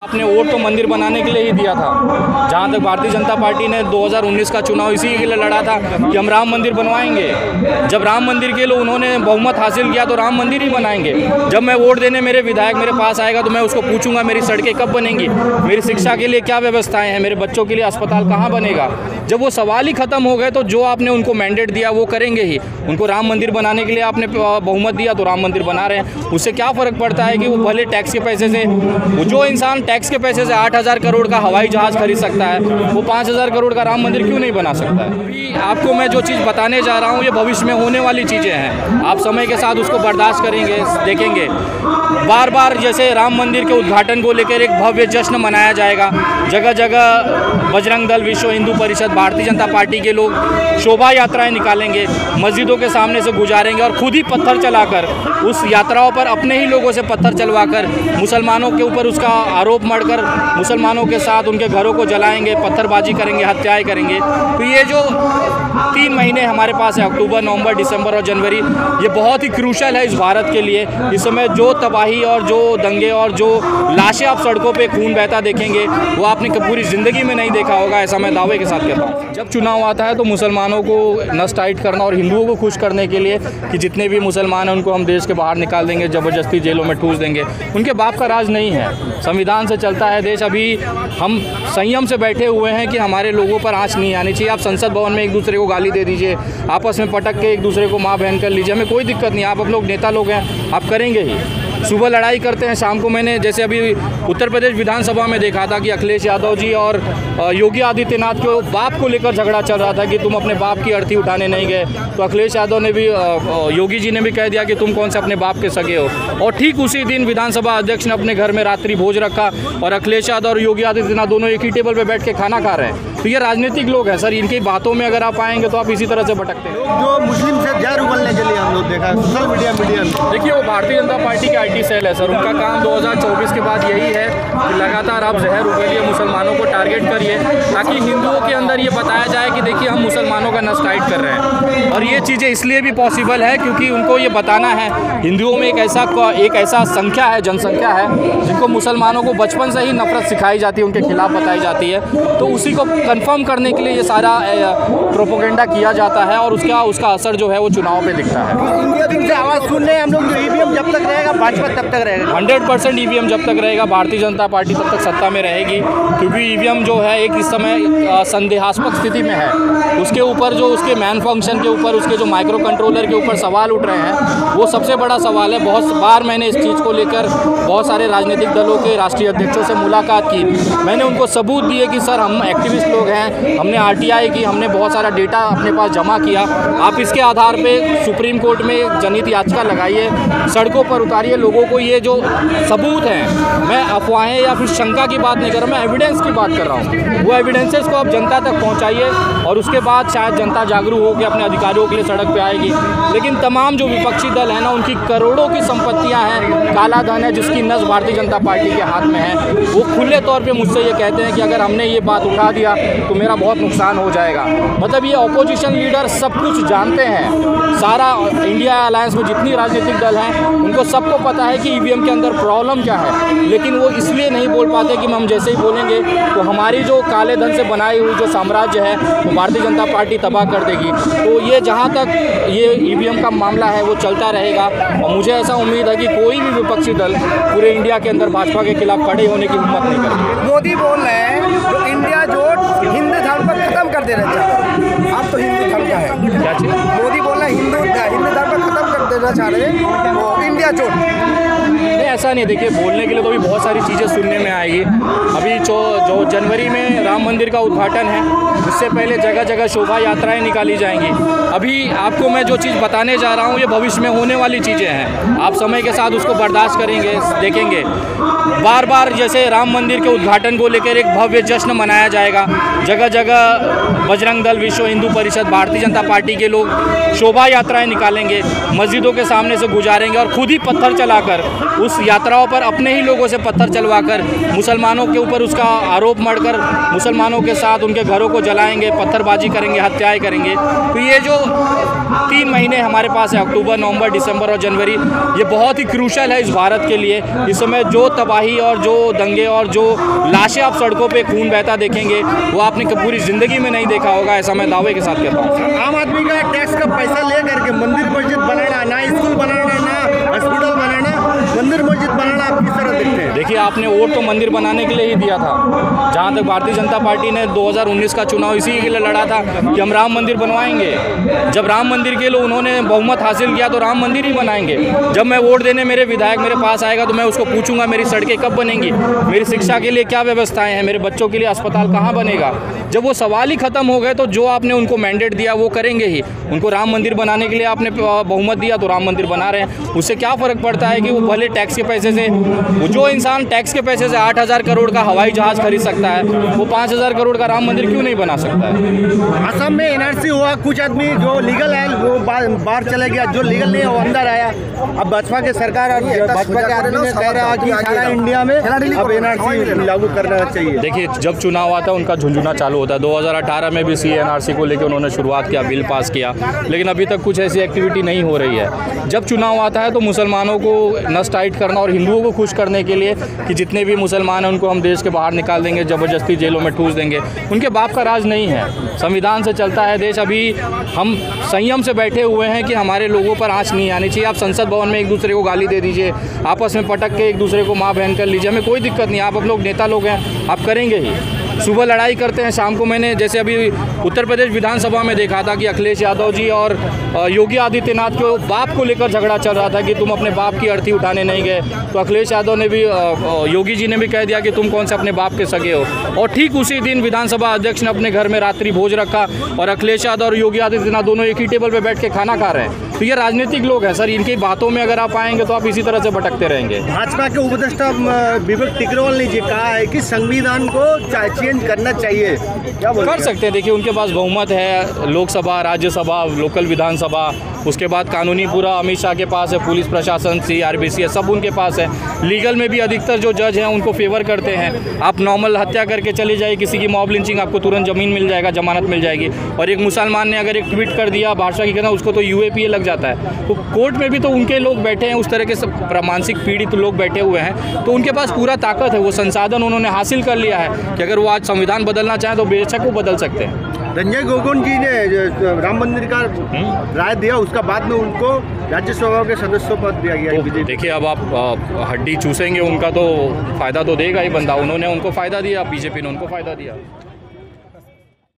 आपने वोट तो मंदिर बनाने के लिए ही दिया था। जहाँ तक भारतीय जनता पार्टी ने 2019 का चुनाव इसी के लिए लड़ा था कि हम राम मंदिर बनवाएंगे। जब राम मंदिर के लिए उन्होंने बहुमत हासिल किया तो राम मंदिर ही बनाएंगे। जब मैं वोट देने मेरे विधायक मेरे पास आएगा तो मैं उसको पूछूंगा मेरी सड़कें कब बनेंगी, मेरी शिक्षा के लिए क्या व्यवस्थाएं हैं, मेरे बच्चों के लिए अस्पताल कहाँ बनेगा। जब वो सवाल ही खत्म हो गए तो जो आपने उनको मैंडेट दिया वो करेंगे ही। उनको राम मंदिर बनाने के लिए आपने बहुमत दिया तो राम मंदिर बना रहे हैं। उससे क्या फ़र्क पड़ता है कि वो भले टैक्स के पैसे से, जो इंसान टैक्स के पैसे से 8,000 करोड़ का हवाई जहाज़ खरीद सकता है वो 5,000 करोड़ का राम मंदिर क्यों नहीं बना सकता है। अभी आपको मैं जो चीज़ बताने जा रहा हूँ ये भविष्य में होने वाली चीज़ें हैं। आप समय के साथ उसको बर्दाश्त करेंगे, देखेंगे। बार बार जैसे राम मंदिर के उद्घाटन को लेकर एक भव्य जश्न मनाया जाएगा। जगह जगह बजरंग दल, विश्व हिंदू परिषद, भारतीय जनता पार्टी के लोग शोभा यात्राएं निकालेंगे, मस्जिदों के सामने से गुजारेंगे और खुद ही पत्थर चलाकर उस यात्राओं पर अपने ही लोगों से पत्थर चलवाकर मुसलमानों के ऊपर उसका आरोप मढ़कर मुसलमानों के साथ उनके घरों को जलाएंगे, पत्थरबाजी करेंगे, हत्याएं करेंगे। तो ये जो 3 महीने हमारे पास है, अक्टूबर, नवंबर, दिसंबर और जनवरी, ये बहुत ही क्रूशल है इस भारत के लिए। इस समय जो तबाही और जो दंगे और जो लाशें आप सड़कों पे खून बहता देखेंगे वो आपने पूरी ज़िंदगी में नहीं देखा होगा, ऐसा मैं दावे के साथ कहता हूँ। जब चुनाव आता है तो मुसलमानों को नस टाइट करना और हिंदुओं को खुश करने के लिए कि जितने भी मुसलमान हैं उनको हम देश के बाहर निकाल देंगे, ज़बरदस्ती जेलों में ठूस देंगे, उनके बाप का राज नहीं है। संविधान से चलता है देश। अभी हम संयम से बैठे हुए हैं कि हमारे लोगों पर आँच नहीं आनी चाहिए। आप संसद भवन में एक दूसरे को गाली दे दीजिए, आपस में पटक के एक दूसरे को माँ बहन कर लीजिए, हमें कोई दिक्कत नहीं। आप लोग नेता लोग हैं, आप करेंगे ही। सुबह लड़ाई करते हैं, शाम को मैंने जैसे अभी उत्तर प्रदेश विधानसभा में देखा था कि अखिलेश यादव जी और योगी आदित्यनाथ के बाप को लेकर झगड़ा चल रहा था कि तुम अपने बाप की अर्थी उठाने नहीं गए। तो अखिलेश यादव ने भी, योगी जी ने भी कह दिया कि तुम कौन से अपने बाप के सगे हो। और ठीक उसी दिन विधानसभा अध्यक्ष ने अपने घर में रात्रि भोज रखा और अखिलेश यादव और योगी आदित्यनाथ दोनों एक ही टेबल पर बैठ के खाना खा रहे हैं। तो ये राजनीतिक लोग हैं सर, इनकी बातों में अगर आप आएंगे तो आप इसी तरह से भटकते हैं। जो मुस्लिम से जहर उगलने के लिए हम लोग देखा सोशल मीडिया देखिए, वो भारतीय जनता पार्टी के IT सेल है सर। उनका काम 2024 के बाद यही है कि लगातार आप जहर उगलिए, मुसलमानों को टारगेट करिए, ताकि हिंदुओं के अंदर ये बताया जाए कि देखिए हम मुसलमानों का नस टाइट कर रहे हैं। और ये चीज़ें इसलिए भी पॉसिबल है क्योंकि उनको ये बताना है हिंदुओं में एक ऐसा संख्या है, जनसंख्या है जिनको मुसलमानों को बचपन से ही नफरत सिखाई जाती है, उनके खिलाफ बताई जाती है। तो उसी को कंफर्म करने के लिए ये सारा प्रोपोगेंडा किया जाता है और उसका असर जो है वो चुनाव पे दिखता है। इंडिया दिन से आवाज़ सुन रहे हैं हम लोग, जो EVM जब तक रहेगा भाजपा तब तक रहेगा। 100% EVM जब तक रहेगा, भारतीय जनता पार्टी तब तक सत्ता में रहेगी। क्योंकि EVM जो है एक इस समय संदेहास्पद स्थिति में है। उसके ऊपर जो उसके मैन फंक्शन के ऊपर, उसके जो माइक्रो कंट्रोलर के ऊपर सवाल उठ रहे हैं वो सबसे बड़ा सवाल है। बहुत बार मैंने इस चीज़ को लेकर बहुत सारे राजनीतिक दलों के राष्ट्रीय अध्यक्षों से मुलाकात की। मैंने उनको सबूत दिए कि सर हम एक्टिविस्ट लोग हैं, हमने RTI की, हमने बहुत सारा डेटा अपने पास जमा किया। आप इसके आधार पे सुप्रीम कोर्ट में जनहित याचिका लगाइए, सड़कों पर उतारिए लोगों को। ये जो सबूत हैं, मैं अफवाहें या फिर शंका की बात नहीं कर रहा, मैं एविडेंस की बात कर रहा हूँ। वो एविडेंसेस को आप जनता तक पहुँचाइए और उसके बाद शायद जनता जागरूक होकर अपने अधिकारियों के लिए सड़क पे आएगी। लेकिन तमाम जो विपक्षी दल है ना, उनकी करोड़ों की संपत्तियाँ हैं, काला धन है जिसकी नस भारतीय जनता पार्टी के हाथ में है। वो खुले तौर पर मुझसे ये कहते हैं कि अगर हमने ये बात उठा दिया तो मेरा बहुत नुकसान हो जाएगा। मतलब ये ऑपोजिशन लीडर सब कुछ जानते हैं। सारा इंडिया अलायंस में जितनी राजनीतिक दल हैं उनको सबको पता है कि EVM के अंदर प्रॉब्लम क्या है, लेकिन वो इसलिए नहीं बोल पाते कि हम जैसे ही बोलेंगे तो हमारी जो काले धन से बनाई हुई जो साम्राज्य है वो भारतीय जनता पार्टी तबाह कर देगी। तो ये जहाँ तक ये EVM का मामला है वो चलता रहेगा और मुझे ऐसा उम्मीद है कि कोई भी विपक्षी दल पूरे इंडिया के अंदर भाजपा के खिलाफ खड़े होने की हिम्मत नहीं करेगी। मोदी बोल रहे हैं जो इंडिया जोड़ हिंदू धर्म पर खत्म कर देना चाहते हैं। आप तो हिंदू धर्म का है, क्या चीज़? मोदी बोल रहे हैं हिंदू धर्म पर खत्म कर देना चाह रहे हैं वो इंडिया जोड़। नहीं, ऐसा नहीं। देखिए, बोलने के लिए तो अभी बहुत सारी चीज़ें सुनने में आएगी। अभी जो जनवरी में राम मंदिर का उद्घाटन है, उससे पहले जगह जगह शोभा यात्राएं निकाली जाएंगी। अभी आपको मैं जो चीज़ बताने जा रहा हूँ ये भविष्य में होने वाली चीज़ें हैं। आप समय के साथ उसको बर्दाश्त करेंगे, देखेंगे। बार बार जैसे राम मंदिर के उद्घाटन को लेकर एक भव्य जश्न मनाया जाएगा। जगह जगह बजरंग दल, विश्व हिंदू परिषद, भारतीय जनता पार्टी के लोग शोभा यात्राएं निकालेंगे, मस्जिदों के सामने से गुजारेंगे और खुद ही पत्थर चलाकर उस यात्राओं पर अपने ही लोगों से पत्थर चलवाकर मुसलमानों के ऊपर उसका आरोप मढ़कर मुसलमानों के साथ उनके घरों को जलाएंगे, पत्थरबाजी करेंगे, हत्याएं करेंगे। तो ये जो 3 महीने हमारे पास है, अक्टूबर, नवंबर, दिसंबर और जनवरी, ये बहुत ही क्रूशल है इस भारत के लिए। इस समय जो तबाही और जो दंगे और जो लाशें आप सड़कों पे खून बहता देखेंगे वो आपने पूरी ज़िंदगी में नहीं देखा होगा, ऐसा मैं दावे के साथ कहता हूँ। आम आदमी का टैक्स का पैसा ले करके मंदिर मस्जिद बनाना, ना स्कूल बनाना, ना हॉस्पिटल बनाना, मंदिर मस्जिद बनाना आप किस तरह देखते हैं? देखिए, आपने वोट तो मंदिर बनाने के लिए ही दिया था। जहाँ तक भारतीय जनता पार्टी ने 2019 का चुनाव इसी के लिए लड़ा था कि हम राम मंदिर बनवाएंगे। जब राम मंदिर के लिए उन्होंने बहुमत हासिल किया तो राम मंदिर ही बनाएंगे। जब मैं वोट देने मेरे विधायक मेरे पास आएगा तो मैं उसको पूछूंगा मेरी सड़कें कब बनेंगी, मेरी शिक्षा के लिए क्या व्यवस्थाएं हैं, मेरे बच्चों के लिए अस्पताल कहाँ बनेगा। जब वो सवाल ही खत्म हो गए तो जो आपने उनको मैंडेट दिया वो करेंगे ही। उनको राम मंदिर बनाने के लिए आपने बहुमत दिया तो राम मंदिर बना रहे हैं। उससे क्या फ़र्क पड़ता है कि वो भले टैक्स के पैसे से, जो इंसान टैक्स के पैसे से 8,000 करोड़ का हवाई जहाज़ खरीद सकता है वो 5,000 करोड़ का राम मंदिर क्यों नहीं बना सकता है। असम में एनआरसी हुआ, कुछ आदमी जो लीगल है वो बाहर चले गया, जो लीगल नहीं है वो अंदर आया। अब भाजपा की सरकार और भाजपा के आदमी ने कह रहा है कि सारा इंडिया में अब एनआरसी लागू करना चाहिए। देखिए, जब चुनाव आता है उनका झुंझुना चालू होता है। 2018 में भी CA/NRC को लेकर उन्होंने शुरुआत किया, बिल पास किया, लेकिन अभी तक कुछ ऐसी एक्टिविटी नहीं हो रही है। जब चुनाव आता है तो मुसलमानों को नस टाइट करना और हिंदुओं को खुश करने के लिए कि जितने भी मुसलमान हैं उनको हम देश के बाहर निकाल देंगे, ज़बरदस्ती जेलों में ठूस देंगे, उनके बाप का राज नहीं है। संविधान से चलता है देश। अभी हम संयम से बैठे हुए हैं कि हमारे लोगों पर आँच नहीं आनी चाहिए। आप संसद भवन में एक दूसरे को गाली दे दीजिए, आपस में पटक के एक दूसरे को माँ बहन कर लीजिए, हमें कोई दिक्कत नहीं। आप लोग नेता लोग हैं, आप करेंगे ही। सुबह लड़ाई करते हैं, शाम को मैंने जैसे अभी उत्तर प्रदेश विधानसभा में देखा था कि अखिलेश यादव जी और योगी आदित्यनाथ के बाप को लेकर झगड़ा चल रहा था कि तुम अपने बाप की अर्थी उठाने नहीं गए। तो अखिलेश यादव ने भी, योगी जी ने भी कह दिया कि तुम कौन से अपने बाप के सगे हो। और ठीक उसी दिन विधानसभा अध्यक्ष ने अपने घर में रात्रि भोज रखा और अखिलेश यादव और योगी आदित्यनाथ दोनों एक ही टेबल पर बैठ के खाना खा रहे हैं। तो ये राजनीतिक लोग हैं सर, इनकी बातों में अगर आप आएंगे तो आप इसी तरह से भटकते रहेंगे। भाजपा के उपदेष्टा विवेक टिकरवाल ने कहा है कि संविधान को चेंज करना चाहिए, क्या कर सकते हैं। देखिए, उनके पास बहुमत है, लोकसभा, राज्यसभा, लोकल विधानसभा, उसके बाद कानूनी पूरा अमित शाह के पास है, पुलिस प्रशासन, CRBC है, सब उनके पास है। लीगल में भी अधिकतर जो जज हैं उनको फेवर करते हैं। आप नॉर्मल हत्या करके चले जाइए, किसी की मॉब लिंचिंग, आपको तुरंत ज़मीन मिल जाएगा, जमानत मिल जाएगी। और एक मुसलमान ने अगर एक ट्वीट कर दिया भाषा की कहना, उसको तो UAPA लग जाता है। तो कोर्ट में भी तो उनके लोग बैठे हैं, उस तरह के सब मानसिक पीड़ित लोग बैठे हुए हैं। तो उनके पास पूरा ताकत है, वो संसाधन उन्होंने हासिल कर लिया है कि अगर वो आज संविधान बदलना चाहें तो बेशक वो बदल सकते हैं। रंजन गोगोई जी ने राम मंदिर का राय दिया, उसका बाद में उनको राज्यसभा के सदस्य पद दिया गया। देखिए, अब आप हड्डी चूसेंगे उनका तो फ़ायदा तो देगा ही बंदा। उन्होंने उनको फ़ायदा दिया, BJP ने उनको फ़ायदा दिया।